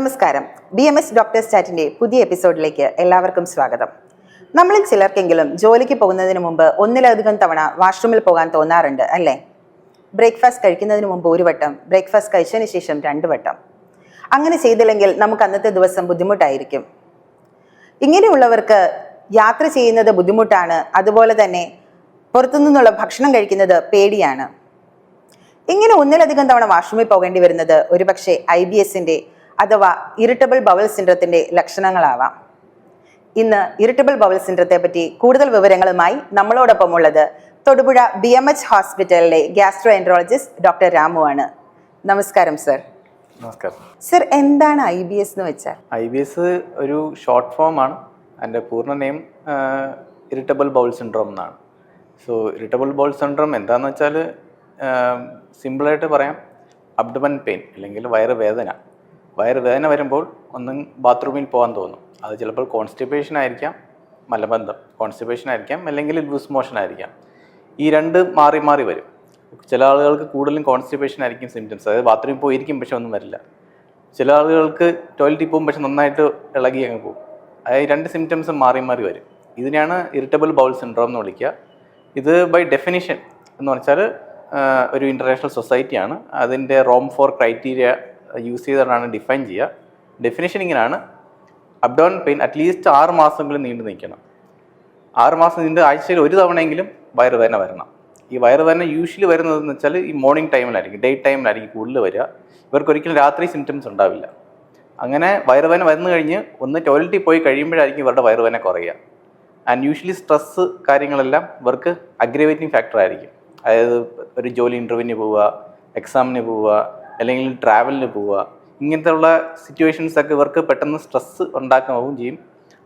നമസ്കാരം. BMS doctors ചാറ്റിന്റെ പുതിയ എപ്പിസോഡിലേക്ക് എല്ലാവർക്കും സ്വാഗതം. നമ്മളിൽ ചിലർക്കെങ്കിലും ജോലിക്ക് പോകുന്നതിന് മുമ്പ് ഒന്നിലധികം തവണ വാഷ്റൂമിൽ പോകാൻ തോന്നാറുണ്ട് അല്ലേ? ബ്രേക്ക്ഫാസ്റ്റ് കഴിക്കുന്നതിന് മുമ്പ് ഒരു വട്ടം, ബ്രേക്ക്ഫാസ്റ്റ് കഴിച്ചതിന് ശേഷം 2 വട്ടം. അങ്ങനെ ചെയ്തില്ലെങ്കിൽ നമുക്ക് അന്നത്തെ ദിവസം ബുദ്ധിമുട്ടായിരിക്കും. ഇങ്ങനെയുള്ളവർക്ക് യാത്ര ചെയ്യുന്നത് ബുദ്ധിമുട്ടാണ്, അതുപോലെ തന്നെ പുറത്തുനിന്നുള്ള ഭക്ഷണം കഴിക്കുന്നത് പേടിയാണ്. ഇങ്ങനെ ഒന്നിലധികം തവണ വാഷ്റൂമിൽ പോകേണ്ടി വരുന്നത് ഒരുപക്ഷെ IBSന്റെ അഥവാ ഇറിറ്റബിൾ ബവൽ സിൻഡ്രത്തിന്റെ ലക്ഷണങ്ങളാവാം. ഇന്ന് ഇറിറ്റബിൾ ബവൽ സിൻഡ്രത്തെ പറ്റി കൂടുതൽ വിവരങ്ങളുമായി നമ്മളോടൊപ്പം ഉള്ളത് തൊടുപുഴ BMH ഹോസ്പിറ്റലിലെ ഗ്യാസ്ട്രോ എൻട്രോളജിസ്റ്റ് ഡോക്ടർ രാമു ആണ്. നമസ്കാരം സർ. നമസ്കാരം സർ, എന്താണ് IBS എന്ന് വെച്ചാൽ? IBS ഒരു ഷോർട്ട് ഫോം ആണ്. എൻ്റെ പൂർണ്ണ നെയിം ഇറിറ്റബിൾ ബൗൾ സിൻഡ്രോം എന്നാണ്. സോ ഇറിറ്റബിൾ ബൗൾ സിൻഡ്രോം എന്താണെന്ന് വെച്ചാൽ സിമ്പിളായിട്ട് പറയാം, അബ്ഡമൻ പെയിൻ അല്ലെങ്കിൽ വയറുവേദന വരുമ്പോൾ ഒന്നും ബാത്റൂമിൽ പോകാൻ തോന്നും. അത് ചിലപ്പോൾ കോൺസ്റ്റിപ്പേഷൻ ആയിരിക്കാം, മലബന്ധം കോൺസ്റ്റിപ്പേഷൻ ആയിരിക്കാം, അല്ലെങ്കിൽ ലൂസ് മോഷൻ ആയിരിക്കാം. ഈ രണ്ട് മാറി മാറി വരും. ചില ആളുകൾക്ക് കൂടുതലും കോൺസ്റ്റിപ്പേഷൻ ആയിരിക്കും സിംറ്റംസ്, അതായത് ബാത്റൂമിൽ പോയിരിക്കും പക്ഷെ ഒന്നും വരില്ല. ചില ആളുകൾക്ക് ടോയ്ലറ്റിൽ പോകും പക്ഷെ നന്നായിട്ട് ഇളകി അങ്ങ് പോകും. അതായത് 2 സിംറ്റംസ് മാറി മാറി വരും. ഇതിനെയാണ് ഇറിറ്റബിൾ ബൗൾ സിൻഡ്രോം എന്ന് വിളിക്കുക. ഇത് ബൈ ഡെഫിനിഷൻ എന്ന് വെച്ചാൽ ഒരു ഇൻ്റർനാഷണൽ സൊസൈറ്റിയാണ് അതിൻ്റെ റോം 4 ക്രൈറ്റീരിയ യൂസ് ചെയ്തിട്ടാണ് ഡിഫൈൻ ചെയ്യുക. ഡെഫിനേഷൻ ഇങ്ങനെയാണ്: അബ്ഡോമൻ പെയിൻ അറ്റ്ലീസ്റ്റ് 6 മാസമെങ്കിലും നീണ്ടു നിൽക്കണം. 6 മാസം നീണ്ട് ആഴ്ചയിൽ ഒരു തവണയെങ്കിലും വയറുവേദന വരണം. ഈ വയറുവേദന യൂഷ്വലി വരുന്നതെന്ന് വെച്ചാൽ ഈ മോർണിംഗ് ടൈമിലായിരിക്കും, ഡേ ടൈമിലായിരിക്കും കൂടുതൽ വരിക. ഇവർക്കൊരിക്കലും രാത്രി സിംറ്റംസ് ഉണ്ടാവില്ല. അങ്ങനെ വയറുവേദന വന്നു കഴിഞ്ഞ് ഒന്ന് ടോയ്ലറ്റിൽ പോയി കഴിയുമ്പോഴായിരിക്കും ഇവരുടെ വയറുവേദന കുറയുക. ആൻഡ് യൂഷ്വലി സ്ട്രെസ്സ് കാര്യങ്ങളെല്ലാം ഇവർക്ക് അഗ്രവേറ്റിംഗ് ഫാക്ടർ ആയിരിക്കും. അതായത് ഒരു ജോലി ഇൻ്റർവ്യൂവിന് പോവുക, എക്സാമിന് പോവുക, അല്ലെങ്കിൽ ട്രാവലിന് പോവുക, ഇങ്ങനത്തെ ഉള്ള സിറ്റുവേഷൻസൊക്കെ ഇവർക്ക് പെട്ടെന്ന് സ്ട്രെസ്സ് ഉണ്ടാക്കുകയും ചെയ്യും.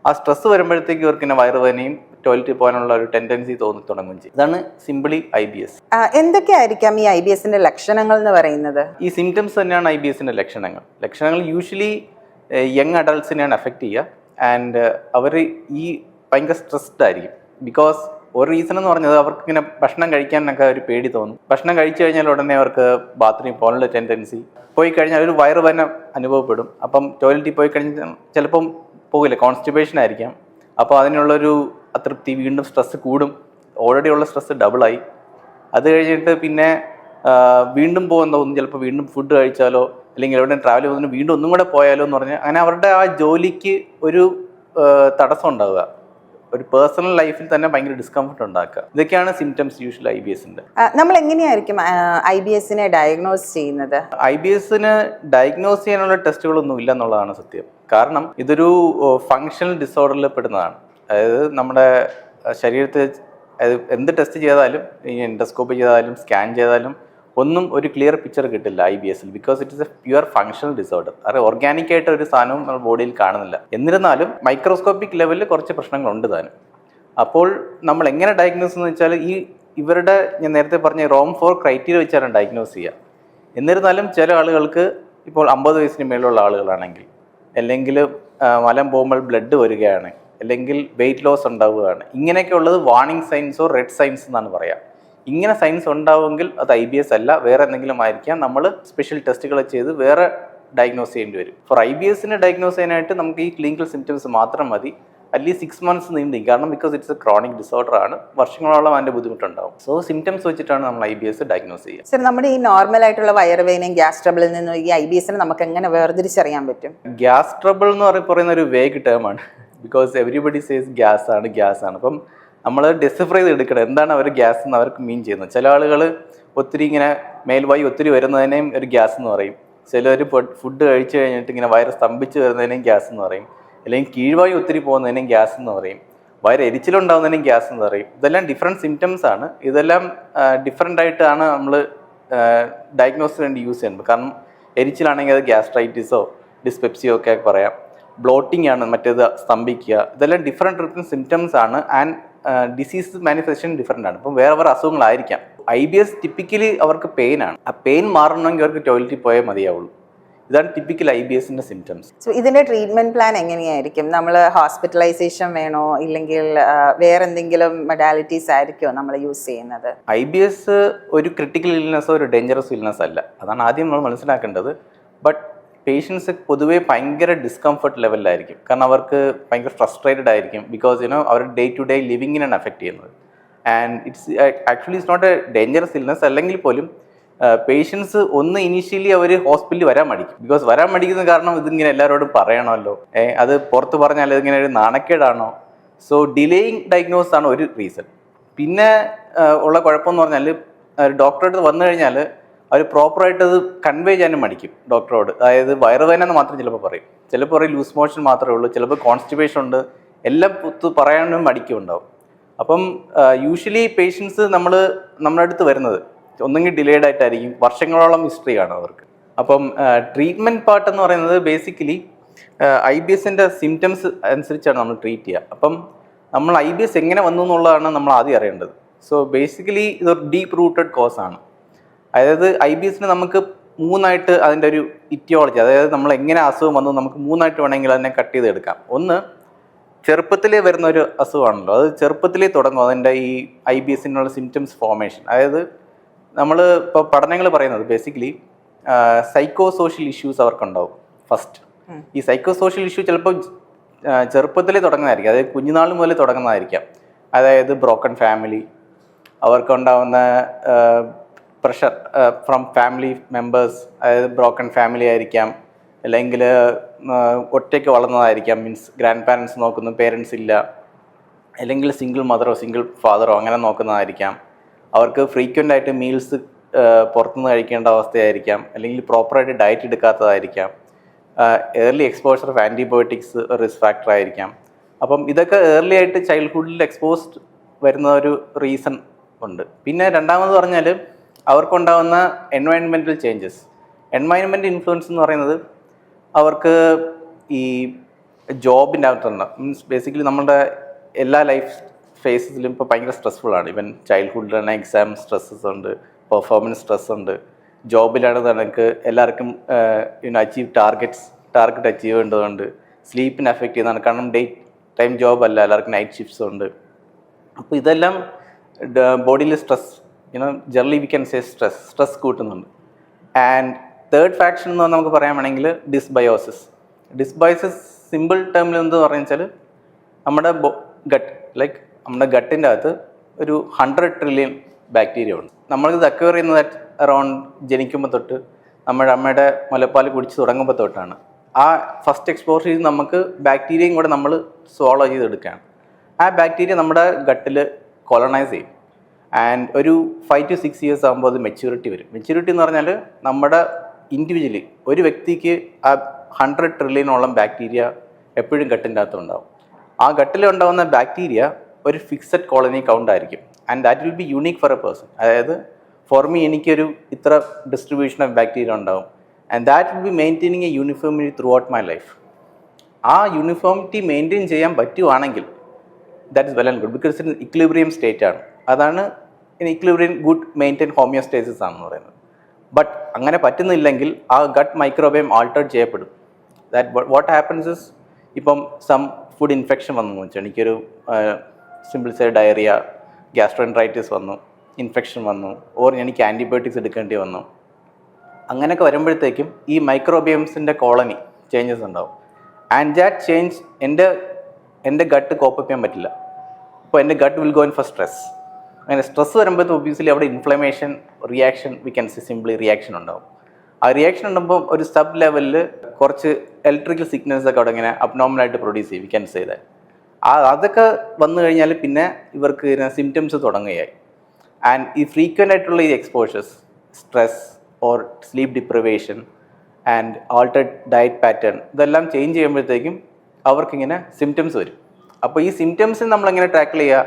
ആ സ്ട്രെസ്സ് വരുമ്പോഴത്തേക്ക് ഇവർക്ക് ഇങ്ങനെ വയറുവേദനയും ടോയ്ലറ്റിൽ പോകാനുള്ള ഒരു ടെൻഡൻസി തോന്നി തുടങ്ങുകയും ചെയ്യും. ഇതാണ് സിംപിളി IBS. എന്തൊക്കെയായിരിക്കാം ഈ IBSന്റെ ലക്ഷണങ്ങൾ എന്ന് പറയുന്നത്? ഈ സിംറ്റംസ് തന്നെയാണ് IBSന്റെ ലക്ഷണങ്ങൾ യൂഷ്വലി യങ് അഡൾട്ട്സിനെയാണ് എഫക്റ്റ് ചെയ്യുക. ആൻഡ് അവർ ഈ ഭയങ്കര സ്ട്രെസ്ഡ് ആയിരിക്കും. ബിക്കോസ് ഒരു റീസൺ എന്ന് പറഞ്ഞത് അവർക്ക് ഇങ്ങനെ ഭക്ഷണം കഴിക്കാനൊക്കെ ഒരു പേടി തോന്നും. ഭക്ഷണം കഴിച്ചു കഴിഞ്ഞാൽ ഉടനെ അവർക്ക് ബാത്റൂമിൽ പോകാനുള്ള ടെൻഡൻസി, പോയി കഴിഞ്ഞാൽ ഒരു വയറുവേദന അനുഭവപ്പെടും. അപ്പം ടോയ്ലറ്റിൽ പോയി കഴിഞ്ഞാൽ ചിലപ്പം പോകില്ല, കോൺസ്റ്റിപ്പേഷൻ ആയിരിക്കാം. അപ്പോൾ അതിനുള്ളൊരു അതൃപ്തി, വീണ്ടും സ്ട്രെസ്സ് കൂടും. ഓൾറെഡി ഉള്ള സ്ട്രെസ്സ് ഡബിളായി. അത് കഴിഞ്ഞിട്ട് പിന്നെ വീണ്ടും പോകാൻ തോന്നും. ചിലപ്പോൾ വീണ്ടും ഫുഡ് കഴിച്ചാലോ അല്ലെങ്കിൽ എവിടെ ട്രാവൽ ചെയ്യുന്നതിന് വീണ്ടും ഒന്നും കൂടെ പോയാലോ എന്ന് പറഞ്ഞാൽ അങ്ങനെ അവരുടെ ആ ജോലിക്ക് ഒരു തടസ്സം ഉണ്ടാവുക. ഒരു പേഴ്സണൽ ലൈഫിൽ തന്നെ ഭയങ്കര ഡിസ്കംഫർട്ട് ഉണ്ടാക്കുക. ഇതൊക്കെയാണ് സിംറ്റംസ് യൂഷ്വൽ IBSന്റെ. നമ്മൾ എങ്ങനെയായിരിക്കും IBSനെ ഡയഗ്നോസ് ചെയ്യുന്നത്? IBSന് ഡയഗ്നോസ് ചെയ്യാനുള്ള ടെസ്റ്റുകളൊന്നും ഇല്ല എന്നുള്ളതാണ് സത്യം. കാരണം ഇതൊരു ഫങ്ഷണൽ ഡിസോർഡറിൽ പെടുന്നതാണ്. അതായത് നമ്മുടെ ശരീരത്തിൽ എന്ത് ടെസ്റ്റ് ചെയ്താലും, എൻഡോസ്കോപ്പി ചെയ്താലും സ്കാൻ ചെയ്താലും ഒന്നും ഒരു ക്ലിയർ പിക്ചർ കിട്ടില്ല IBSൽ. Because it is a pure functional disorder. അത് ഓർഗാനിക് ആയിട്ട് ഒരു സാധനവും നമ്മുടെ ബോഡിയിൽ കാണുന്നില്ല. എന്നിരുന്നാലും മൈക്രോസ്കോപ്പിക് ലെവലിൽ കുറച്ച് പ്രശ്നങ്ങളുണ്ട് താനും. അപ്പോൾ നമ്മൾ എങ്ങനെ ഡയഗ്നോസ് എന്ന് വെച്ചാൽ ഇവരുടെ ഞാൻ നേരത്തെ പറഞ്ഞ റോം 4 ക്രൈറ്റീരിയ വെച്ചാണ് ഡയഗ്നോസ് ചെയ്യുക. എന്നിരുന്നാലും ചില ആളുകൾക്ക് ഇപ്പോൾ 50 വയസ്സിന് മേലുള്ള ആളുകളാണെങ്കിൽ, അല്ലെങ്കിൽ മലം പോകുമ്പോൾ ബ്ലഡ് വരികയാണ്, അല്ലെങ്കിൽ വെയിറ്റ് ലോസ് ഉണ്ടാവുകയാണ്, ഇങ്ങനെയൊക്കെ ഉള്ളത് വാർണിംഗ് സൈൻസോ റെഡ് സൈൻസ് എന്നാണ് പറയുക. ഇങ്ങനെ സൈൻസ് ഉണ്ടാവുമെങ്കിൽ അത് IBS അല്ല, വേറെ എന്തെങ്കിലും ആയിരിക്കാം. നമ്മൾ സ്പെഷ്യൽ ടെസ്റ്റുകൾ ചെയ്ത് വേറെ ഡയഗ്നോസ് ചെയ്യേണ്ടി വരും. ഫോർ IBSനെ ഡയഗ്നോസ് ചെയ്യാനായിട്ട് നമുക്ക് ഈ ക്ലിനിക്കൽ സിംറ്റംസ് മാത്രം മതി. അറ്റ്ലീസ്റ്റ് 6 മന്ത്സ് നീണ്ടും. കാരണം because it's a chronic disorder ആണ്, വർഷങ്ങളോളം അതിൻ്റെ ബുദ്ധിമുട്ടുണ്ടാവും. സോ സിംറ്റംസ് വെച്ചിട്ടാണ് നമ്മൾ IBS ഡയഗ്നോസ് ചെയ്യുക. സർ, നമ്മുടെ ഈ നോർമൽ ആയിട്ടുള്ള വയറുവേദനയും ഗ്യാസ് ട്രബിളിൽ നിന്നും ഈ IBSനെ നമുക്ക് എങ്ങനെ വേർതിരിച്ചറിയാൻ പറ്റും? ഗ്യാസ് ട്രബിൾ എന്ന് പറയുന്ന ഒരു വേഗ് ടേമാണ്. ബിക്കോസ് എവരിബഡി സേസ് ഗ്യാസ് ആണ്. അപ്പം നമ്മൾ ഡെസിഫർ ചെയ്ത് എടുക്കണം എന്താണ് അവർ ഗ്യാസ് എന്ന് അവർക്ക് മീൻ ചെയ്യുന്നത്. ചില ആളുകൾ ഒത്തിരി ഇങ്ങനെ മേൽവായി ഒത്തിരി വരുന്നതിനെയും ഒരു ഗ്യാസ് എന്ന് പറയും. ചിലർ ഫുഡ് കഴിച്ചു കഴിഞ്ഞിട്ട് ഇങ്ങനെ വയറ് സ്തംഭിച്ച് വരുന്നതിനെയും ഗ്യാസ് എന്ന് പറയും. അല്ലെങ്കിൽ കീഴ്വായി ഒത്തിരി പോകുന്നതിനെയും ഗ്യാസ് എന്ന് പറയും. വയറ് എരിച്ചിലുണ്ടാകുന്നതിനെയും ഗ്യാസ് എന്ന് പറയും. ഇതെല്ലാം ഡിഫറെൻറ്റ് സിംറ്റംസ് ആണ്. ഇതെല്ലാം ഡിഫറെൻ്റ് ആയിട്ടാണ് നമ്മൾ ഡയഗ്നോസിന് വേണ്ടി യൂസ് ചെയ്യുന്നത്. കാരണം എരിച്ചിലാണെങ്കിൽ അത് ഗ്യാസ്ട്രൈറ്റിസോ ഡിസ്പെപ്സിയോ ഒക്കെ പറയാം. ബ്ലോട്ടിംഗ് ആണ് മറ്റേത് സ്തംഭിക്കുക. ഇതെല്ലാം ഡിഫറെൻറ്റ് സിംറ്റംസ് ആണ്. ആൻഡ് ഡിസീസ് മാനിഫെസ്റ്റേഷൻ ഡിഫറെൻ്റ് ആണ്. ഇപ്പം വേറെ അസുഖങ്ങളായിരിക്കാം. IBS ടിപ്പിക്കലി അവർക്ക് പെയിൻ ആണ്. ആ പെയിൻ മാറണമെങ്കിൽ അവർക്ക് ടോയ്ലറ്റിൽ പോയാൽ മതിയാവുള്ളൂ. ഇതാണ് ടിപ്പിക്കൽ IBSന്റെ സിംറ്റംസ്. സോ ഇതിന്റെ ട്രീറ്റ്മെന്റ് പ്ലാൻ എങ്ങനെയായിരിക്കും? നമ്മൾ ഹോസ്പിറ്റലൈസേഷൻ വേണോ, ഇല്ലെങ്കിൽ വേറെ എന്തെങ്കിലും മൊഡാലിറ്റീസ് ആയിരിക്കുമോ നമ്മൾ യൂസ് ചെയ്യുന്നത്? IBS ഒരു ക്രിട്ടിക്കൽ ഇൽനെസ്സോ ഒരു ഡേഞ്ചറസ് ഇൽനെസ് അല്ല. അതാണ് ആദ്യം നമ്മൾ മനസ്സിലാക്കേണ്ടത്. ബട്ട് പേഷ്യൻസ് പൊതുവേ ഭയങ്കര ഡിസ്കംഫർട്ട് ലെവലിലായിരിക്കും. കാരണം അവർക്ക് ഭയങ്കര ഫ്രസ്ട്രേറ്റഡ് ആയിരിക്കും. ബിക്കോസ് അവരുടെ ഡേ ടു ഡേ ലിവിങ്ങിനാണ് അഫക്റ്റ് ചെയ്യുന്നത്. And it's not a dangerous illness. അല്ലെങ്കിൽ പോലും പേഷ്യൻസ് ഒന്ന് ഇനീഷ്യലി അവർ ഹോസ്പിറ്റലിൽ വരാൻ മടിക്കും. ബിക്കോസ് വരാൻ മടിക്കുന്ന കാരണം ഇതിങ്ങനെ എല്ലാവരോടും പറയണമല്ലോ, അത് പുറത്ത് പറഞ്ഞാൽ ഇതിങ്ങനെ ഒരു നാണക്കേടാണോ. സോ ഡിലേയിങ് ഡയഗ്നോസ് ആണ് ഒരു റീസൺ. പിന്നെ ഉള്ള കുഴപ്പമെന്ന് പറഞ്ഞാൽ ഡോക്ടറെ അടുത്ത് വന്നു കഴിഞ്ഞാൽ അവർ പ്രോപ്പറായിട്ട് അത് കൺവേ ചെയ്യാനും മടിക്കും ഡോക്ടറോട്. അതായത് വയറുവേദന എന്ന് മാത്രം ചിലപ്പോൾ പറയും, ചിലപ്പോൾ പറയും ലൂസ് മോഷൻ മാത്രമേ ഉള്ളൂ, ചിലപ്പോൾ കോൺസ്റ്റിപ്പേഷൻ ഉണ്ട്, എല്ലാം പറയാനും മടിക്കുണ്ടാവും. അപ്പം യൂഷ്വലി പേഷ്യൻസ് നമ്മുടെ അടുത്ത് വരുന്നത് ഒന്നെങ്കിൽ ഡിലേഡ് ആയിട്ടായിരിക്കും, വർഷങ്ങളോളം ഹിസ്റ്ററി കാണും അവർക്ക്. അപ്പം ട്രീറ്റ്മെൻറ്റ് പാർട്ട് എന്ന് പറയുന്നത് ബേസിക്കലി IBSൻ്റെ സിംറ്റംസ് അനുസരിച്ചാണ് നമ്മൾ ട്രീറ്റ് ചെയ്യുക. അപ്പം നമ്മൾ IBS എങ്ങനെ വന്നു എന്നുള്ളതാണ് നമ്മൾ ആദ്യം അറിയേണ്ടത്. സോ ബേസിക്കലി ഇതൊരു ഡീപ്പ് റൂട്ടഡ് കോസ് ആണ്. അതായത് IBSന് നമുക്ക് മൂന്നായിട്ട് അതിൻ്റെ ഒരു ഇറ്റിയോളജി, അതായത് നമ്മൾ എങ്ങനെ അസുഖം വന്നു നമുക്ക് മൂന്നായിട്ട് വേണമെങ്കിൽ അതിനെ കട്ട് ചെയ്തെടുക്കാം. ഒന്ന്, ചെറുപ്പത്തിലേ വരുന്ന ഒരു അസുഖമാണല്ലോ, അത് ചെറുപ്പത്തിലേ തുടങ്ങും അതിൻ്റെ ഈ IBSനുള്ള സിംറ്റംസ് ഫോർമേഷൻ. അതായത് നമ്മൾ ഇപ്പോൾ പഠനങ്ങൾ പറയുന്നത് ബേസിക്കലി സൈക്കോ സോഷ്യൽ ഇഷ്യൂസ് അവർക്കുണ്ടാവും ഫസ്റ്റ്. ഈ സൈക്കോ സോഷ്യൽ ഇഷ്യൂ ചിലപ്പോൾ ചെറുപ്പത്തിലേ തുടങ്ങുന്നതായിരിക്കും, അതായത് കുഞ്ഞുനാൾ മുതൽ തുടങ്ങുന്നതായിരിക്കാം. അതായത് ബ്രോക്കൺ ഫാമിലി, അവർക്കുണ്ടാവുന്ന പ്രഷർ ഫ്രം ഫാമിലി മെമ്പേഴ്സ്, അതായത് ബ്രോക്കൺ ഫാമിലി ആയിരിക്കാം, അല്ലെങ്കിൽ ഒറ്റയ്ക്ക് വളർന്നതായിരിക്കാം, മീൻസ് ഗ്രാൻഡ് പാരൻസ് നോക്കുന്നു, പേരൻസ് ഇല്ല, അല്ലെങ്കിൽ സിംഗിൾ മദറോ സിംഗിൾ ഫാദറോ അങ്ങനെ നോക്കുന്നതായിരിക്കാം. അവർക്ക് ഫ്രീക്വൻ്റ് ആയിട്ട് മീൽസ് പുറത്തുനിന്ന് കഴിക്കേണ്ട അവസ്ഥയായിരിക്കാം, അല്ലെങ്കിൽ പ്രോപ്പറായിട്ട് ഡയറ്റ് എടുക്കാത്തതായിരിക്കാം, early exposure of antibiotics risk factor ആയിരിക്കാം. അപ്പം ഇതൊക്കെ ഏർലി ആയിട്ട് ചൈൽഡ്ഹുഡിൽ എക്സ്പോസ്ഡ് വരുന്ന ഒരു റീസൺ ഉണ്ട്. പിന്നെ രണ്ടാമത് പറഞ്ഞാൽ അവർക്കുണ്ടാകുന്ന എൻവയൺമെൻറ്റൽ ചേഞ്ചസ്. എൻവയൺമെൻറ്റ് ഇൻഫ്ലുവൻസ് എന്ന് പറയുന്നത് അവർക്ക് ഈ ജോബിൻ്റെ അകത്തുണ്ട്. മീൻസ് ബേസിക്കലി നമ്മുടെ എല്ലാ ലൈഫ് ഫേസസിലും ഇപ്പോൾ ഭയങ്കര സ്ട്രെസ്ഫുള്ളാണ്. ഈവൻ ചൈൽഡ്ഹുഡിൽ തന്നെ എക്സാം സ്ട്രെസ്സസ് ഉണ്ട്, പെർഫോമൻസ് സ്ട്രെസ് ഉണ്ട്. ജോബിലാണ് നമുക്ക് എല്ലാവർക്കും അച്ചീവ് ടാർഗറ്റ് അച്ചീവ് ചെയ്യേണ്ടതുണ്ട്. സ്ലീപ്പിനെ അഫക്റ്റ് ചെയ്യുന്നതാണ്, കാരണം ഡേ ടൈം ജോബ് അല്ല, എല്ലാവർക്കും നൈറ്റ് ഷിഫ്റ്റ്സ് ഉണ്ട്. അപ്പോൾ ഇതെല്ലാം ബോഡിയിൽ stress, generally we can say stress കൂട്ടുന്നുണ്ട്. ആൻഡ് തേർഡ് ഫാക്ഷൻ എന്ന് നമുക്ക് പറയാൻ വേണമെങ്കിൽ ഡിസ്ബയോസിസ്. സിമ്പിൾ ടേമിൽ എന്ത് പറഞ്ഞാൽ നമ്മുടെ ഗട്ട്, ലൈക്ക് നമ്മുടെ ഗട്ടിൻ്റെ അകത്ത് ഒരു 100 ട്രില്യൺ ബാക്ടീരിയ ഉണ്ട്. നമ്മളിത് അക്വയർ ചെയ്യുന്നത് അറൗണ്ട് ജനിക്കുമ്പോൾ തൊട്ട് നമ്മുടെ അമ്മയുടെ മുലപ്പാൽ കുടിച്ച് തുടങ്ങുമ്പോൾ തൊട്ടാണ്. ആ ഫസ്റ്റ് എക്സ്പോഷർ ചെയ്ത് നമുക്ക് ബാക്ടീരിയയും കൂടെ നമ്മൾ സോളോ ചെയ്തെടുക്കുകയാണ്. ആ ബാക്ടീരിയ നമ്മുടെ ഗട്ടിൽ കൊളണൈസ് ചെയ്യും. ആൻഡ് ഒരു 5 to 6 years ആകുമ്പോൾ അത് മെച്യൂരിറ്റി വരും. മെച്യൂരിറ്റി എന്ന് പറഞ്ഞാൽ നമ്മുടെ ഇൻഡിവിജ്വലി ഒരു വ്യക്തിക്ക് ആ 100 ട്രില്യണോളം ബാക്ടീരിയ എപ്പോഴും ഗട്ടിൻ്റെ അകത്തുണ്ടാവും. ആ ഗട്ടിലുണ്ടാകുന്ന ബാക്ടീരിയ ഒരു ഫിക്സഡ് കോളനി കൗണ്ട് ആയിരിക്കും. And that will be unique for a person. അതായത് ഫോർ മീ എനിക്കൊരു ഇത്ര ഡിസ്ട്രിബ്യൂഷൻ ഓഫ് ബാക്ടീരിയ ഉണ്ടാവും. And that will be maintaining a uniformity throughout my life. ആ യൂണിഫോമിറ്റി മെയിൻറ്റെയിൻ ചെയ്യാൻ പറ്റുവാണെങ്കിൽ that is well and good, because in equilibrium state ആണ്. അതാണ് in equilibrium good maintain homeostasis ആണെന്ന് പറയുന്നത്. ബട്ട് അങ്ങനെ പറ്റുന്നില്ലെങ്കിൽ ആ ഗട്ട് മൈക്രോബയോം ആൾട്ടർ ചെയ്യപ്പെടും. ദാറ്റ് വാട്ട് ഹാപ്പൻസ് ഇസ്, ഇപ്പം സം ഫുഡ് ഇൻഫെക്ഷൻ വന്നു വെച്ചാൽ എനിക്കൊരു സിമ്പിൾ സേ ഡയറിയ, ഗ്യാസ്ട്രോഎൻട്രൈറ്റിസ് വന്നു, ഇൻഫെക്ഷൻ വന്നു, ഓർ എനിക്ക് ആൻറ്റിബയോട്ടിക്സ് എടുക്കേണ്ടി വന്നു. അങ്ങനെയൊക്കെ വരുമ്പോഴത്തേക്കും ഈ മൈക്രോബിയംസിൻ്റെ കോളനി ചേഞ്ചസ് ഉണ്ടാവും. ആൻഡ് ദാറ്റ് ചേഞ്ച് എൻ്റെ ഗട്ട് കോപ്പ് ചെയ്യാൻ പറ്റില്ല. അപ്പോൾ എൻ്റെ gut will go in for stress. അങ്ങനെ സ്ട്രെസ് വരുമ്പോഴത്തെ ഒബ്വിയസ്ലി അവിടെ inflammation, reaction, we can see simply reaction ഉണ്ടാവും. ആ റിയാക്ഷൻ ഉണ്ടാകുമ്പോൾ ഒരു സബ് ലെവലിൽ കുറച്ച് ഇലക്ട്രിക്കൽ സിഗ്നൽസ് ഒക്കെ അവിടെ ഇങ്ങനെ അബ്നോർമലായിട്ട് പ്രൊഡ്യൂസ് ചെയ്യും, വി ക്യാൻ സേ ദാറ്റ്. അതൊക്കെ വന്നു കഴിഞ്ഞാൽ പിന്നെ ഇവർക്ക് സിംറ്റംസ് തുടങ്ങുകയായി. ആൻഡ് ഈ ഫ്രീക്വൻ്റ് ആയിട്ടുള്ള ഈ exposures, stress or sleep deprivation and altered diet pattern, ഇതെല്ലാം ചേഞ്ച് ചെയ്യുമ്പോഴത്തേക്കും അവർക്കിങ്ങനെ സിംറ്റംസ് വരും. അപ്പോൾ ഈ സിംറ്റംസ് നമ്മളെങ്ങനെ ടാക്കിൾ ചെയ്യുക?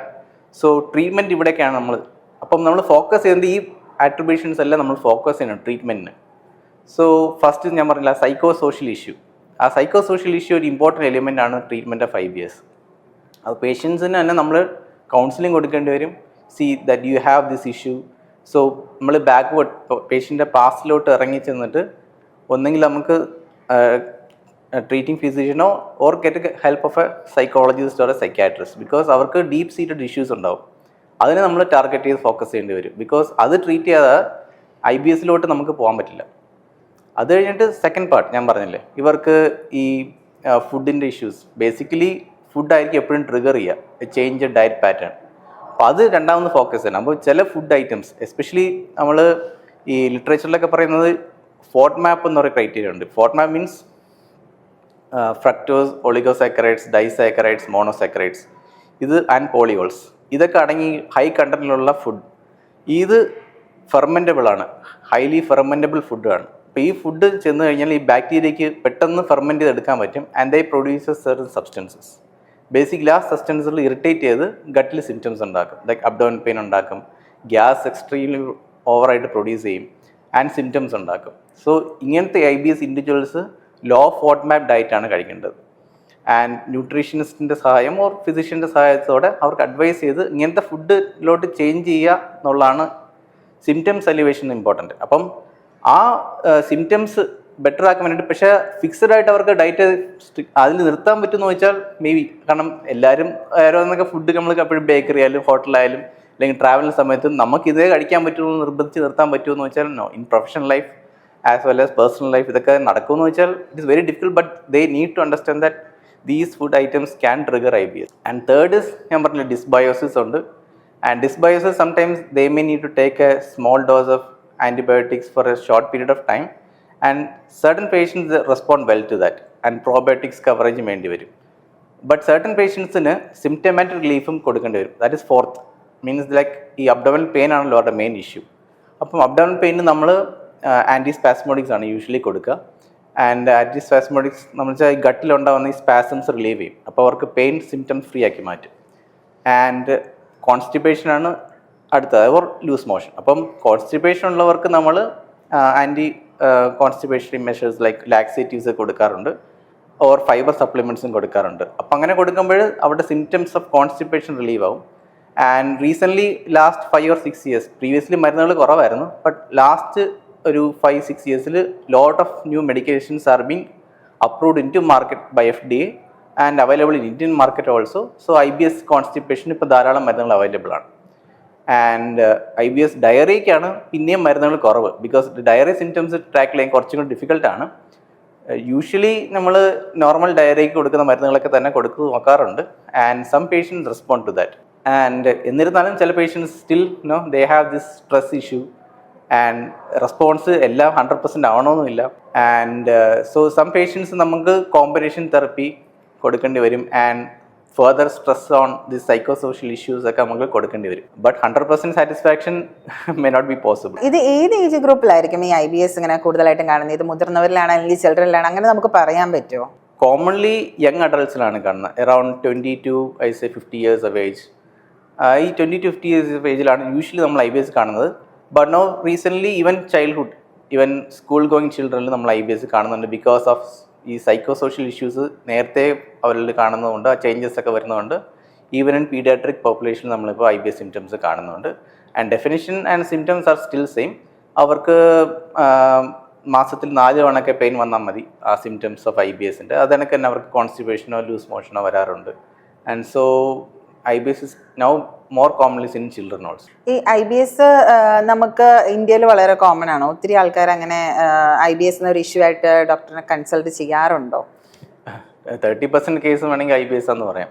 സോ ട്രീറ്റ്മെൻറ്റ് ഇവിടേക്കാണ് അപ്പം നമ്മൾ ഫോക്കസ് ചെയ്യുന്നത് ഈ ആട്രിബ്യൂഷൻസ് എല്ലാം നമ്മൾ ഫോക്കസ് ചെയ്യണം ട്രീറ്റ്മെൻറ്റിന്. സോ ഫസ്റ്റ് ഞാൻ പറഞ്ഞില്ല, സൈക്കോ സോഷ്യൽ ഇഷ്യൂ. ആ സൈക്കോ സോഷ്യൽ ഇഷ്യൂ ഒരു ഇമ്പോർട്ടൻറ്റ് എലിമെൻ്റ് ആണ് ട്രീറ്റ്മെൻറ്റ് ഓഫ് IBS. അത് പേഷ്യൻസിന് തന്നെ നമ്മൾ കൗൺസിലിംഗ് കൊടുക്കേണ്ടി വരും. See that you have this issue. So നമ്മൾ ബാക്ക്വേർഡ് പേഷ്യൻ്റെ പാസ്റ്റിലോട്ട് ഇറങ്ങി ചെന്നിട്ട് ഒന്നെങ്കിൽ നമുക്ക് ട്രീറ്റിംഗ് ഫിസിഷ്യനോ or get help of a psychologist or a psychiatrist. Because അവർക്ക് ഡീപ്പ് സീറ്റഡ് ഇഷ്യൂസ് ഉണ്ടാവും. അതിനെ നമ്മൾ ടാർഗറ്റ് ചെയ്ത് ഫോക്കസ് ചെയ്യേണ്ടി വരും. ബിക്കോസ് അത് ട്രീറ്റ് ചെയ്യാതെ IBSലോട്ട് നമുക്ക് പോകാൻ പറ്റില്ല. അത് കഴിഞ്ഞിട്ട് സെക്കൻഡ് പാർട്ട് ഞാൻ പറഞ്ഞില്ലേ, ഇവർക്ക് ഈ ഫുഡിൻ്റെ ഇഷ്യൂസ്, ബേസിക്കലി ഫുഡായിരിക്കും എപ്പോഴും ട്രിഗർ ചെയ്യുക, ചേഞ്ച് ഡയറ്റ് പാറ്റേൺ. അപ്പോൾ അത് രണ്ടാമത് ഫോക്കസ് ചെയ്യണം. അപ്പോൾ ചില ഫുഡ് ഐറ്റംസ്, എസ്പെഷ്യലി നമ്മൾ ഈ ലിറ്ററേച്ചറിലൊക്കെ പറയുന്നത് ഫോഡ് മാപ്പ് എന്ന് പറയുന്ന ക്രൈറ്റീരിയ ഉണ്ട്. ഫോഡ് മാപ്പ് മീൻസ് ഫ്രക്ടോസ്, ഒളിഗോസാക്കറൈഡ്സ്, ഡൈസാക്കറൈഡ്സ്, മോണോസാക്കറൈഡ്സ്, ഇത് ആൻഡ് പോളിയോൾസ്, ഇതൊക്കെ അടങ്ങി ഹൈ കണ്ടന്റിലുള്ള ഫുഡ്. ഇത് ഫെർമെൻറ്റബിൾ ആണ്, ഹൈലി ഫെർമെൻറ്റബിൾ ഫുഡാണ്. അപ്പോൾ ഈ ഫുഡ് ചെന്ന് കഴിഞ്ഞാൽ ഈ ബാക്ടീരിയയ്ക്ക് പെട്ടെന്ന് ഫെർമെൻറ്റ് ചെയ്തെടുക്കാൻ പറ്റും. And they produces certain substances. Basically ആ സബ്സ്റ്റൻസുകൾ ഇറിറ്റേറ്റ് ചെയ്ത് ഗട്ടിൽ സിംറ്റംസ് ഉണ്ടാക്കും. ലൈക്ക് അബ്ഡോമിനൽ പെയിൻ ഉണ്ടാക്കും, ഗ്യാസ് എക്സ്ട്രീംലി ഓവറായിട്ട് പ്രൊഡ്യൂസ് ചെയ്യും, ആൻഡ് സിംറ്റംസ് ഉണ്ടാക്കും. സോ ഇങ്ങനത്തെ IBS ഇൻഡിവിജ്വൽസ് ലോ ഫോഡ് മാപ്പ് ഡയറ്റാണ് കഴിക്കേണ്ടത്. ആൻഡ് ന്യൂട്രീഷനിസ്റ്റിൻ്റെ സഹായം ഓർ ഫിസിഷ്യൻ്റെ സഹായത്തോടെ അവർക്ക് അഡ്വൈസ് ചെയ്ത് ഇങ്ങനത്തെ ഫുഡിലോട്ട് ചേഞ്ച് ചെയ്യുക എന്നുള്ളതാണ് സിംറ്റംസ് അലിവേഷൻ ഇമ്പോർട്ടൻറ്റ്. അപ്പം ആ സിംറ്റംസ് ബെറ്റർ ആക്കാൻ വേണ്ടിയിട്ട്, പക്ഷേ ഫിക്സഡ് ആയിട്ട് അവർക്ക് ഡയറ്റ് അതിൽ നിർത്താൻ പറ്റുമെന്ന് ചോദിച്ചാൽ മേ ബി. കാരണം എല്ലാവരും ഓരോന്നൊക്കെ ഫുഡ് നമ്മൾ എപ്പോഴും ബേക്കറി ആയാലും ഹോട്ടലായാലും അല്ലെങ്കിൽ ട്രാവലിംഗ് സമയത്തും നമുക്ക് ഇതേ കഴിക്കാൻ പറ്റുമോ നിർബന്ധിച്ച് നിർത്താൻ പറ്റുമെന്ന് വെച്ചാൽ no. In professional life as well as personal life ഇതൊക്കെ നടക്കുമെന്ന് വെച്ചാൽ it is very difficult. But they need to understand that these food items can trigger IBS. And third is, ഞാൻ പറഞ്ഞില്ല, ഡിസ്ബയോസിസ് ഉണ്ട്. And dysbiosis sometimes they may need to take a small dose of antibiotics for a short period of time. And certain patients respond well to that and probiotics coverage വേണ്ടി വരും. But certain പേഷ്യൻസിന് symptomatic റിലീഫും കൊടുക്കേണ്ടി വരും. That is fourth. Means like ഈ abdominal pain ആണല്ലോ അവരുടെ main issue. അപ്പം abdominal pain നമ്മൾ ആൻറ്റിസ്പാസ്മോഡിക്സ് ആണ് യൂഷ്വലി കൊടുക്കുക. ആൻഡ് ആൻറ്റിസ്പാസ്മോഡിക്സ് നമ്മൾ വെച്ചാൽ ഈ ഗട്ടിലുണ്ടാകുന്ന ഈ സ്പാസംസ് റിലീവ് ചെയ്യും. അപ്പോൾ അവർക്ക് പെയിൻ സിംറ്റംസ് ഫ്രീ ആക്കി മാറ്റും. ആൻഡ് കോൺസ്റ്റിപ്പേഷനാണ് അടുത്തത്, ഓർ ലൂസ് മോഷൻ. അപ്പം കോൺസ്റ്റിപ്പേഷൻ ഉള്ളവർക്ക് നമ്മൾ anti constipation measures like laxatives കൊടുക്കാറുണ്ട്, ഓർ ഫൈബർ സപ്ലിമെൻറ്റ്സും കൊടുക്കാറുണ്ട്. അപ്പം അങ്ങനെ കൊടുക്കുമ്പോൾ അവരുടെ സിംറ്റംസ് ഓഫ് കോൺസ്റ്റിപ്പേഷൻ റിലീവ് ആവും. And recently last 5 or 6 years, previously മരുന്നുകൾ കുറവായിരുന്നു, ബട്ട് ലാസ്റ്റ് ഒരു 5-6 years lot of new medications are being approved in to market by FDA and available in Indian market also. So IBS constipation ഇപ്പോൾ ധാരാളം മരുന്നുകൾ available ആണ്. And IBS ഡയറിയയ്ക്കാണ് പിന്നെയും മരുന്നുകൾ കുറവ്. ബിക്കോസ് ഡയറി സിംറ്റംസ് ട്രാക്ക് ചെയ്യാൻ കുറച്ചും കൂടി ഡിഫിക്കൽട്ടാണ്. യൂഷ്വലി നമ്മൾ നോർമൽ ഡയറിയയ്ക്ക് കൊടുക്കുന്ന മരുന്നുകളൊക്കെ തന്നെ കൊടുത്തു നോക്കാറുണ്ട്. And some patients respond to that. And എന്നിരുന്നാലും ചില patients still they have this stress issue. And response എല്ലാം 100% ആവണമെന്നില്ല. ആൻഡ് സോ സം പേഷ്യൻസ് നമുക്ക് കോമ്പിനേഷൻ തെറപ്പി കൊടുക്കേണ്ടി വരും. And further stress on the psychosocial issues ഒക്കെ നമുക്ക് കൊടുക്കേണ്ടി വരും. But 100% satisfaction may not be possible. ഇത് ഏത് ഏജ് ഗ്രൂപ്പിലായിരിക്കും ഈ IBS ഇങ്ങനെ കൂടുതലായിട്ടും കാണുന്നത്? ഇത് മുതിർന്നവരിലാണ് അല്ലെങ്കിൽ ചിൽഡ്രനിലാണ്, അങ്ങനെ നമുക്ക് പറയാൻ പറ്റുമോ? കോമൺലി യങ് അഡൾട്ട്സിലാണ് കാണുന്നത്. Around 20 to 50 years of age. ഈ 20 to 50 years of ഏജിലാണ് യൂഷ്വലി നമ്മൾ IBS കാണുന്നത്. But no recently even childhood, even school going ചിൽഡ്രനിൽ നമ്മൾ IBS കാണുന്നുണ്ട്. ബിക്കോസ് ഓഫ് ഈ സൈക്കോസോഷ്യൽ ഇഷ്യൂസ് നേരത്തെ അവരിൽ കാണുന്നതുകൊണ്ട്, ആ ചേഞ്ചസ് ഒക്കെ വരുന്നതുകൊണ്ട് ഈവൻ ഇൻ പീഡിയാട്രിക് പോപ്പുലേഷനിൽ നമ്മളിപ്പോൾ IBS സിംറ്റംസ് കാണുന്നുണ്ട്. And definition and symptoms are still same. അവർക്ക് മാസത്തിൽ 4 തവണയൊക്കെ പെയിൻ വന്നാൽ മതി ആ സിംറ്റംസ് ഓഫ് IBSൻ്റെ. അതൊക്കെ തന്നെ അവർക്ക് കോൺസ്റ്റിപ്പേഷനോ ലൂസ് മോഷനോ വരാറുണ്ട്. And so IBS is now more commonly seen in children also. ഈ IBS നമുക്ക് ഇന്ത്യയിൽ വളരെ കോമൺ ആണോ? ഒത്തിരി ആൾക്കാർ അങ്ങനെ IBS എന്നൊരു ഇഷ്യൂ ആയിട്ട് ഡോക്ടറിനെ കൺസൾട്ട് ചെയ്യാറുണ്ടോ? 30% കേസ് വേണമെങ്കിൽ IBS എന്ന് പറയാം.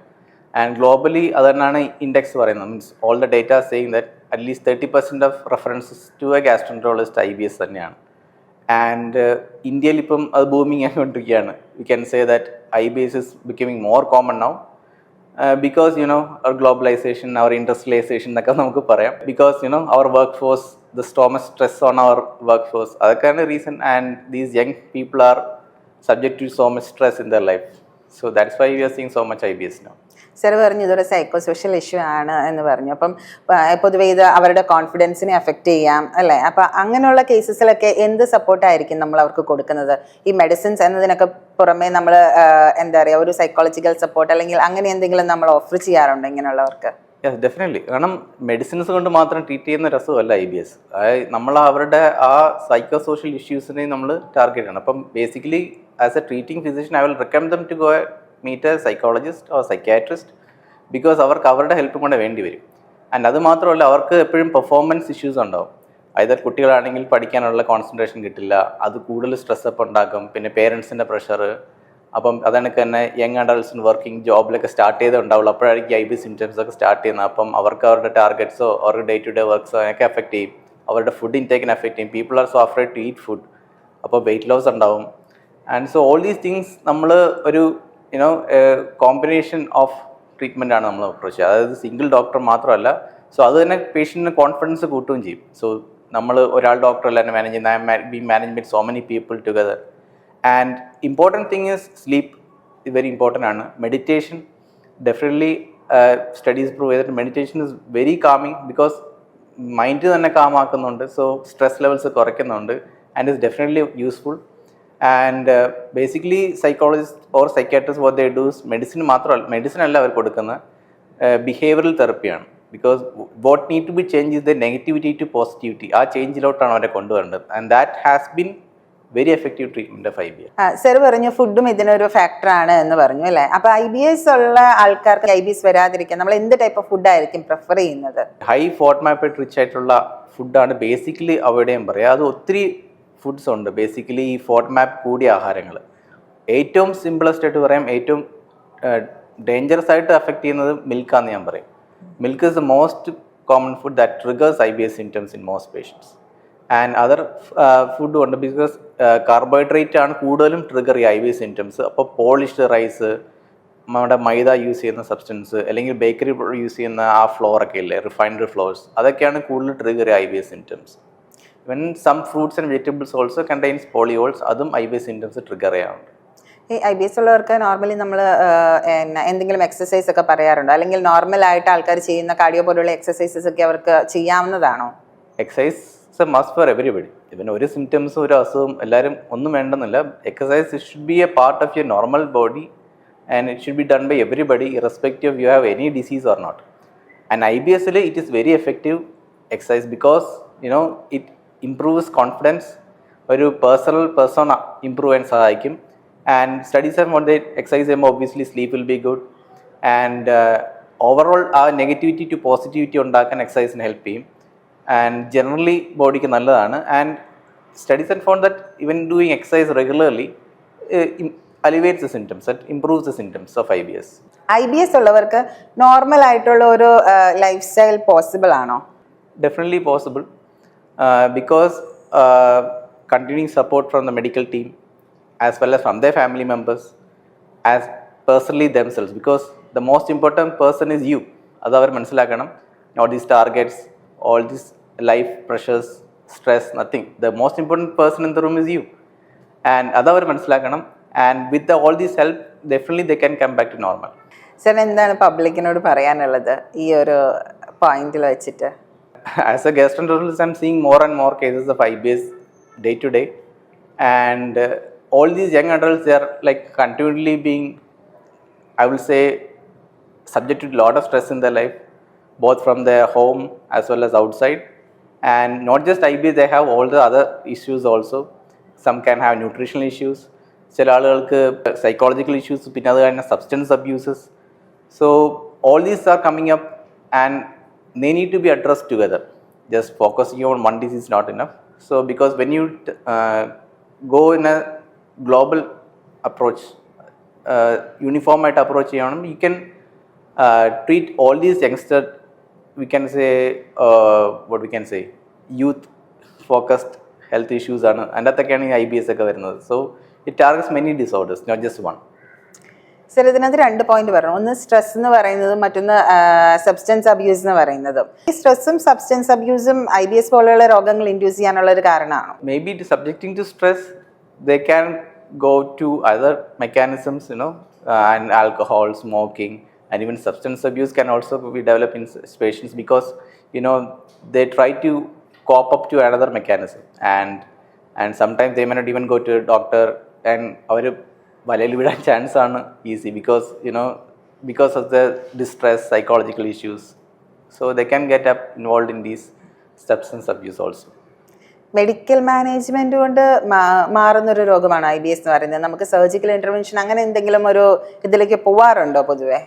ആൻഡ് ഗ്ലോബലി അത് തന്നെയാണ് ഇൻഡെക്സ് പറയുന്നത്. Means all the data saying that at least 30% of references to a gastroenterologist IBS തന്നെയാണ്. ആൻഡ് ഇന്ത്യയിൽ ഇപ്പം അത് ബൂമിങ് ആയിക്കൊണ്ടിരിക്കുകയാണ്. You can say that IBS is becoming more common now. Because our globalization, our industrialization എന്നൊക്കെ നമുക്ക് പറയാം. Because our workforce, the so much stress on our workforce, അതൊക്കെയാണ് reason. And these young people are subject to so much stress in their life. So that's why we are seeing so much IBS now. Sir പറഞ്ഞു ഇതൊരു psychosocial issue ആണ് എന്ന് പറഞ്ഞു. അപ്പം പൊതുവെ ഇത് അവരുടെ കോൺഫിഡൻസിനെ അഫക്റ്റ് ചെയ്യാം അല്ലേ? അപ്പം അങ്ങനെയുള്ള കേസസിലൊക്കെ എന്ത് സപ്പോർട്ടായിരിക്കും നമ്മൾ അവർക്ക് കൊടുക്കുന്നത്? ഈ മെഡിസിൻസ് എന്നതിനൊക്കെ പുറമെ നമ്മൾ എന്താ പറയുക, ഒരു സൈക്കോളജിക്കൽ സപ്പോർട്ട് അല്ലെങ്കിൽ അങ്ങനെ എന്തെങ്കിലും നമ്മൾ ഓഫർ ചെയ്യാറുണ്ടോ ഇങ്ങനെയുള്ളവർക്ക്? Yes, definitely. കാരണം മെഡിസിൻസ് കൊണ്ട് മാത്രം ട്രീറ്റ് ചെയ്യുന്ന രസമല്ല IBS. നമ്മൾ അവരുടെ ആ സൈക്കോസോഷ്യൽ ഇഷ്യൂസിനെ നമ്മൾ ടാർഗറ്റ് ചെയ്യണം. അപ്പം basically as a treating physician I will recommend them to go meet a psychologist or psychiatrist. Because അവർക്ക് അവരുടെ ഹെൽപ്പും കൂടെ വേണ്ടി വരും. ആൻഡ് അത് മാത്രമല്ല, അവർക്ക് എപ്പോഴും പെർഫോമൻസ് ഇഷ്യൂസ് ഉണ്ടാവും. അതായത് കുട്ടികളാണെങ്കിൽ പഠിക്കാനുള്ള കോൺസെൻട്രേഷൻ കിട്ടില്ല, അത് കൂടുതൽ സ്ട്രെസ്സപ്പ് ഉണ്ടാക്കും. പിന്നെ പേരൻസിൻ്റെ പ്രഷർ, അപ്പം അതൊക്കെ തന്നെ യങ് അഡൾട്ട്സിന് വർക്കിംഗ് ജോബിലൊക്കെ സ്റ്റാർട്ട് ചെയ്തേ ഉണ്ടാവുള്ളൂ. അപ്പോഴായിരിക്കും IBS സിംറ്റംസ് ഒക്കെ സ്റ്റാർട്ട് ചെയ്യുന്നത്. അപ്പം അവർക്ക് അവരുടെ ടാർഗറ്റ്സോ അവരുടെ ഡേ ടു ഡേ വർക്ക്സോ അതിനൊക്കെ എഫക്റ്റ് ചെയ്യും. അവരുടെ ഫുഡ് ഇൻടേക്കിനെ എഫക്റ്റ് ചെയ്യും. People are so afraid to eat food. അപ്പോൾ വെയിറ്റ് ലോസ് ഉണ്ടാവും. And so all these things നമ്മൾ ഒരു കോമ്പിനേഷൻ ഓഫ് ട്രീറ്റ്മെൻ്റ് ആണ് നമ്മൾ അപ്രോച്ച് ചെയ്യുക. അതായത് സിംഗിൾ ഡോക്ടർ മാത്രമല്ല. സോ അത് തന്നെ പേഷ്യൻറ്റിന് കോൺഫിഡൻസ് കൂട്ടുകയും ചെയ്യും. സോ നമ്മൾ ഒരാൾ ഡോക്ടറല്ല തന്നെ മാനേജ് ചെയ്യുന്ന, be manage with so many people together. And important thing is sleep very important ആണ്. മെഡിറ്റേഷൻ ഡെഫിനറ്റ്ലി സ്റ്റഡീസ് പ്രൂവ് ചെയ്തിട്ട് meditation is very calming because mind തന്നെ കാമാക്കുന്നുണ്ട്. സോ സ്ട്രെസ് ലെവൽസ് കുറയ്ക്കുന്നുണ്ട് and is definitely useful. And basically psychologist or psychiatrist what they do is medicine അല്ല അവർ കൊടുക്കുന്നത്, behavioural തെറപ്പിയാണ്. Because what need to be change is the negativity to positivity. ആ ചേഞ്ചിലോട്ടാണ് അവരെ കൊണ്ടുവരേണ്ടത്. And that has been very effective treatment of IBS. Sir പറഞ്ഞു ഫുഡും ഇതിനൊരു ഫാക്ടറാണ് എന്ന് പറഞ്ഞു അല്ലേ? അപ്പൊ IBS ഉള്ള ആൾക്കാർക്ക് IBS വരാതിരിക്കാൻ നമ്മൾ എന്ത് ടൈപ്പ് ഓഫ് ഫുഡ് ആയിരിക്കും പ്രിഫർ ചെയ്യുന്നത്? ഹൈ ഫോർമാറ്റ് റിച്ച് ആയിട്ടുള്ള ഫുഡാണ് ബേസിക്കലി അവിടെയും പറയാം. അത് ഒത്തിരി ഫുഡ്സ് ഉണ്ട് ബേസിക്കലി ഈ ഫോർമാറ്റ് കൂടിയ ആഹാരങ്ങൾ. ഏറ്റവും സിമ്പിളസ്റ്റ് ആയിട്ട് പറയാം, ഏറ്റവും ഡേഞ്ചറസ് ആയിട്ട് അഫക്റ്റ് ചെയ്യുന്നത് മിൽക്കാന്ന് ഞാൻ പറയും. Milk is the most common food that triggers IBS symptoms in most patients. And other ഫുഡും ഉണ്ട് ബിക്കോസ് കാർബോഹൈഡ്രേറ്റ് ആണ് കൂടുതലും ട്രിഗർ ഈ IBS സിംറ്റംസ്. അപ്പോൾ പോളിഷ്ഡ് റൈസ്, നമ്മുടെ മൈദ യൂസ് ചെയ്യുന്ന സബ്സ്റ്റൻസ്, അല്ലെങ്കിൽ ബേക്കറി യൂസ് ചെയ്യുന്ന ആ ഫ്ലോറൊക്കെ ഇല്ലേ, റിഫൈൻഡ് ഫ്ലോർസ്, അതൊക്കെയാണ് കൂടുതൽ trigger IBS symptoms. Even some fruits and vegetables also contains polyols, അതും IBS സിംറ്റംസ് ട്രിഗർ ചെയ്യാറുണ്ട്. ഈ IBS ഉള്ളവർക്ക് നോർമലി നമ്മൾ എന്തെങ്കിലും എക്സസൈസ് ഒക്കെ പറയാറുണ്ടോ? അല്ലെങ്കിൽ നോർമൽ ആയിട്ട് ആൾക്കാർ ചെയ്യുന്ന കാർഡിയോ പോലുള്ള എക്സസൈസസ് ഒക്കെ അവർക്ക് ചെയ്യാവുന്നതാണോ? Exercise must for everybody. Even ഒരു സിംറ്റംസും ഒരു അസുഖം എല്ലാവരും ഒന്നും വേണ്ടെന്നില്ല. Exercise it should be a part of your normal body and it should be done by everybody irrespective of you have any disease or not. And IBSൽ it is very effective exercise because it improves confidence. ഒരു പേഴ്സണ improve ചെയ്യാൻ സഹായിക്കും. And studies and mode exercise ചെയ്യുമ്പോൾ obviously sleep will be good. And overall ആ negativity to positivity ഉണ്ടാക്കാൻ എക്സസൈസിന് help ചെയ്യും. ആൻഡ് ജനറലി ബോഡിക്ക് നല്ലതാണ്. And studies and found that even doing exercise regularly alleviates the symptoms, that improves the symptoms of IBS. IBS ഉള്ളവർക്ക് normal ആയിട്ടുള്ള ഒരു life style possible ആണോ? Definitely possible because continuing support from the medical team as well as from their family members as personally themselves, because the most important person is you. അത് അവർ മനസ്സിലാക്കണം. Not these targets, all these life pressures, stress, nothing. The most important person in the room is you. And അത് അവർ മനസ്സിലാക്കണം. And with all this help, definitely they can come back to normal. Sir എന്താണ് പബ്ലിക്കിനോട് പറയാനുള്ളത് ഈ ഒരു പോയിന്റിൽ വെച്ചിട്ട്? As a gastroenterologist, I'm seeing more and more cases of IBS day to day. And all these young adults, they are like continually being, I will say, subjected to a lot of stress in their life, both from their home as well as outside. And not just IBS, they have all the other issues also. Some can have nutritional issues. ചില ആളുകൾക്ക് psychological issues, പിന്നെ അത് കഴിഞ്ഞ substance abuses. So all these are coming up and they need to be addressed together. Just focusing on one disease is not enough. So because when you go in a global approach, uniform approach, you can treat all these youngsters, we can say, what we can say, youth focused health issues ആണ്. അതിൻ്റെ അകത്തൊക്കെയാണ് ഈ IBS ഒക്കെ വരുന്നത്. So it targets many disorders, not just one. Sir ഇതിനകത്ത് 2 point പറഞ്ഞു. ഒന്ന് stress എന്ന് പറയുന്നതും മറ്റൊന്ന് സബ്സ്റ്റൻസ് അബ്യൂസ് എന്ന് പറയുന്നതും. ഈ സ്ട്രെസ്സും സബ്സ്റ്റൻസ് അബ്യൂസും IBS പോലെയുള്ള രോഗങ്ങൾ ഇൻഡ്യൂസ് ചെയ്യാനുള്ള ഒരു കാരണമാണോ? Maybe subjecting to stress, they can go to other mechanisms, and alcohol, smoking, and even substance abuse can also be developed in patients because they try to cope up to another mechanism, and sometimes they may not even go to a doctor, and അവർ വലയിൽ വിടാൻ chance ആണ് easy because of the distress, psychological issues. So they can get up involved in these substance abuse also. Medical management കൊണ്ട് മാറുന്നൊരു രോഗമാണ് IBS എന്ന് പറയുന്നത്. നമുക്ക് surgical intervention അങ്ങനെ എന്തെങ്കിലും ഒരു ഇതിലേക്ക് പോവാറുണ്ടോ പൊതുവെ?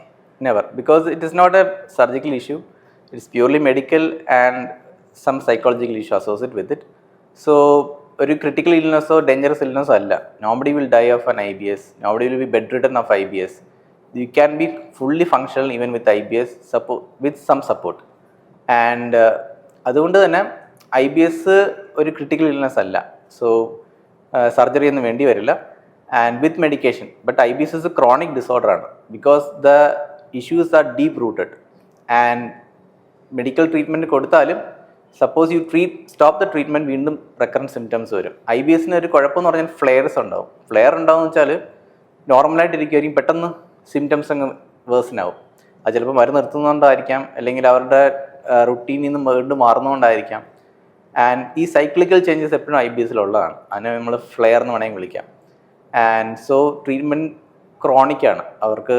Never, because it is not a surgical issue. It is purely medical, and some psychological issue associated with it. So ഒരു ക്രിട്ടിക്കൽ ഇൽനെസ്സോ ഡേഞ്ചറസ് ഇൽനെസ്സോ അല്ല. Nobody will die of an IBS, nobody will be bedridden of IBS. You can be fully functional even with IBS with some support. And അതുകൊണ്ട് തന്നെ IBS ഒരു critical illness അല്ല. So surgery ഒന്നും വേണ്ടി വരില്ല. And with medication. But IBS is a chronic disorder ആണ്, because the issues are deep rooted. And medical treatment കൊടുത്താലും suppose you stop the treatment, വീണ്ടും റെക്കറൻറ്റ് സിംറ്റംസ് വരും. IBS ഒരു കുഴപ്പമെന്ന് പറഞ്ഞാൽ ഫ്ലെയർസ് ഉണ്ടാവും. ഫ്ലെയർ ഉണ്ടാവും എന്ന് വെച്ചാൽ നോർമലായിട്ടിരിക്കുമായിരിക്കും, പെട്ടെന്ന് സിംറ്റംസ് അങ്ങ് വേഴ്സനാവും. അത് ചിലപ്പോൾ മരുന്ന് നിർത്തുന്നതുകൊണ്ടായിരിക്കാം, അല്ലെങ്കിൽ അവരുടെ റുട്ടീനിൽ നിന്ന് വീണ്ടും മാറുന്നതുകൊണ്ടായിരിക്കാം. ആൻഡ് ഈ സൈക്ലിക്കൽ ചേഞ്ചസ് എപ്പോഴും IBSലുള്ളതാണ്. അതിനെ നമ്മൾ ഫ്ലെയർ എന്ന് വേണമെങ്കിൽ വിളിക്കാം. ആൻഡ് സോ ട്രീറ്റ്മെൻറ്റ് ക്രോണിക്കാണ്, അവർക്ക്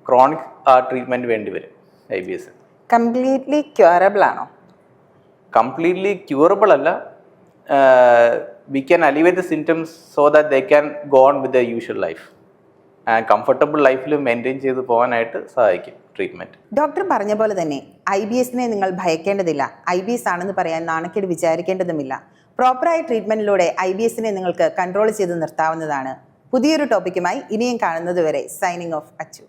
ക്രോണിക് ട്രീറ്റ്മെൻറ്റ് വേണ്ടി വരും IBS. കംപ്ലീറ്റ്ലി ക്യൂറബിൾ ആണോ? കംപ്ലീറ്റ്ലി ക്യൂറബിൾ അല്ല. We can alleviate the symptoms so that they can go on with the usual life. And comfortable ലൈഫിൽ മെയിൻറ്റെയിൻ ചെയ്ത് പോകാനായിട്ട് സഹായിക്കും ട്രീറ്റ്മെൻറ്റ്. ഡോക്ടർ പറഞ്ഞ പോലെ തന്നെ IBSനെ നിങ്ങൾ ഭയക്കേണ്ടതില്ല. IBS ആണെന്ന് പറയാൻ നാണക്കേട് വിചാരിക്കേണ്ടതുമില്ല. പ്രോപ്പറായ ട്രീറ്റ്മെൻറ്റിലൂടെ IBSനെ നിങ്ങൾക്ക് കൺട്രോൾ ചെയ്ത് നിർത്താവുന്നതാണ്. പുതിയൊരു ടോപ്പിക്കുമായി ഇനിയും കാണുന്നതുവരെ സൈനിങ് ഓഫ് അച്ചു.